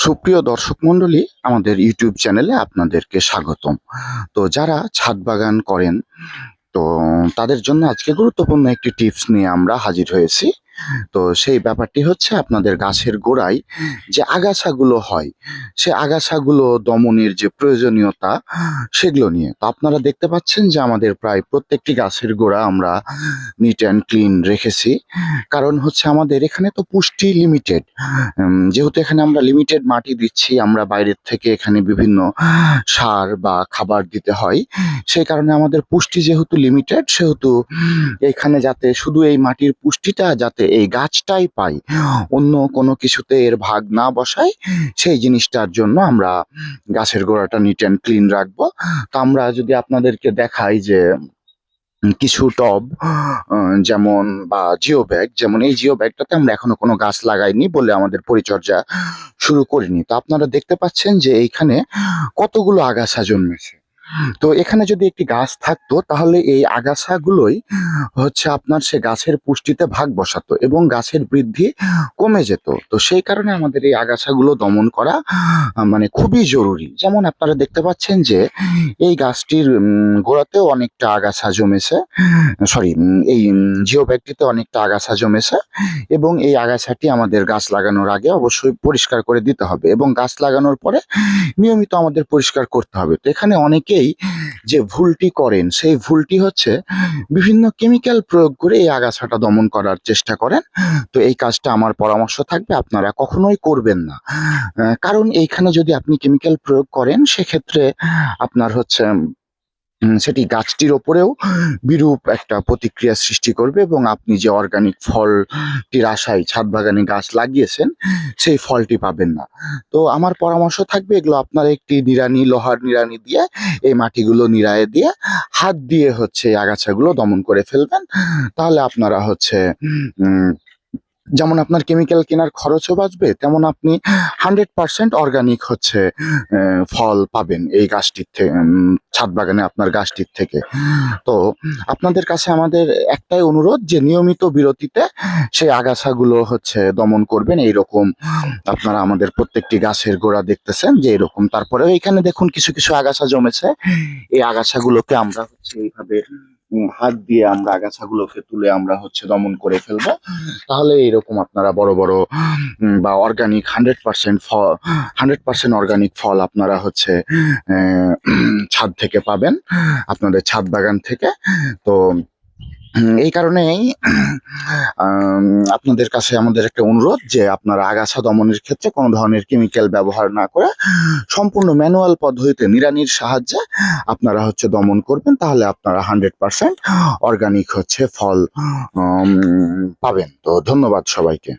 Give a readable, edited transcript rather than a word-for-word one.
সুপ্রিয় দর্শক মণ্ডলী, আমাদের ইউটিউব চ্যানেলে আপনাদেরকে স্বাগতম। তো যারা ছাদ বাগান করেন, তো তাদের জন্য আজকে গুরুত্বপূর্ণ একটি টিপস নিয়ে আমরা হাজির হয়েছি। তো সেই ব্যাপারটি হচ্ছে আপনাদের গাছের গোড়ায় যে আগাছাগুলো হয়, সে আগাছাগুলো দমনের যে প্রয়োজনীয়তা সেগুলো নিয়ে। তো আপনারা দেখতে পাচ্ছেন যে আমাদের প্রায় প্রত্যেকটি গাছের গোড়া আমরা নিট অ্যান্ড ক্লিন রেখেছি। কারণ হচ্ছে আমাদের এখানে তো পুষ্টি লিমিটেড। যেহেতু এখানে আমরা লিমিটেড মাটি দিচ্ছি, আমরা বাইরের থেকে এখানে বিভিন্ন সার বা খাবার দিতে হয়। সেই কারণে আমাদের পুষ্টি যেহেতু লিমিটেড, সেহেতু এখানে যাতে শুধু এই মাটির পুষ্টিটা যাতে এই গাছটাই পায়, অন্য কোনো কিছুতে এর ভাগ না বসায়, সেই জিনিসটার জন্য আমরা গাছের গোড়াটা নিট অ্যান্ড ক্লিন রাখবো। তো আমরা যদি আপনাদেরকে দেখাই যে কিছু টব যেমন বা জিও ব্যাগ, যেমন এই জিও ব্যাগটাতে আমরা এখনো কোনো গাছ লাগাইনি বলে আমাদের পরিচর্যা শুরু করিনি। তো আপনারা দেখতে পাচ্ছেন যে এইখানে কতগুলো আগাছা জন্মেছে। তো এখানে যদি একটি গাছ থাকতো তাহলে এই আগাছাগুলোই হচ্ছে আপনার সে গাছের পুষ্টিতে ভাগ বসাতো এবং গাছের বৃদ্ধি কমে যেত। তো সেই কারণে আমাদের এই আগাছাগুলো দমন করা মানে খুবই জরুরি। যেমন আপনারা দেখতে পাচ্ছেন যে এই গাছটির গোড়াতেও অনেকটা আগাছা জমেছে। সরি, এই জিও ব্যাগটিতে অনেকটা আগাছা জমেছে এবং এই আগাছাটি আমাদের গাছ লাগানোর আগে অবশ্যই পরিষ্কার করে দিতে হবে এবং গাছ লাগানোর পরে নিয়মিত আমাদের পরিষ্কার করতে হবে। তো এখানে অনেকেই যে ভুলটি করেন, সেই ভুলটি হচ্ছে বিভিন্ন কেমিক্যাল প্রয়োগ করে এই আগাছাটা দমন করার চেষ্টা করেন। তো এই কাজটা আমার পরামর্শ থাকবে আপনারা কখনোই করবেন না। কারণ এইখানে যদি আপনি কেমিক্যাল প্রয়োগ করেন, সেক্ষেত্রে আপনার হচ্ছে সেটি গাছটির ওপরেও বিরূপ একটা প্রতিক্রিয়া সৃষ্টি করবে এবং আপনি যে অর্গানিক ফলটির আশায় ছাদ বাগানে গাছ লাগিয়েছেন, সেই ফলটি পাবেন না। তো আমার পরামর্শ থাকবে এগুলো আপনারা একটি নিড়ানি, লোহার নিড়ানি দিয়ে এই মাটিগুলো নিড়ায়ে দিয়ে হাত দিয়ে হচ্ছে এই আগাছাগুলো দমন করে ফেলবেন। তাহলে আপনারা হচ্ছে উম যেমন আপনার কেমিক্যাল কেনার খরচও বাঁচবে, তেমন আপনি 100% অর্গানিক হচ্ছে ফল পাবেন এই গাছটির থেকে, ছাদ বাগানে আপনার গাছটির থেকে। তো আপনাদের কাছে আমাদের একটাই অনুরোধ যে নিয়মিত বিরতিতে সেই আগাছাগুলো হচ্ছে দমন করবেন। এইরকম আপনারা আমাদের প্রত্যেকটি গাছের গোড়া দেখতেছেন যে এরকম। তারপরেও এখানে দেখুন কিছু কিছু আগাছা জমেছে। এই আগাছাগুলোকে আমরা হচ্ছে এইভাবে হাত দিয়ে আমরা আগাছাগুলোকে তুলে আমরা হচ্ছে দমন করে ফেলবো। তাহলে এরকম আপনারা বড় বড় বা অর্গানিক 100% অর্গানিক ফল আপনারা হচ্ছে ছাদ থেকে পাবেন, আপনাদের ছাদ বাগান থেকে। তো এই কারণেই আপনাদের কাছে আমাদের একটা অনুরোধ যে আপনারা আগাছা দমনের ক্ষেত্রে কোনো ধরনের কেমিক্যাল ব্যবহার না করে সম্পূর্ণ ম্যানুয়াল পদ্ধতিতে নিড়ানির সাহায্যে আপনারা হচ্ছে দমন করবেন। তাহলে আপনারা 100% অর্গানিক হচ্ছে ফল পাবেন। তো ধন্যবাদ সবাইকে।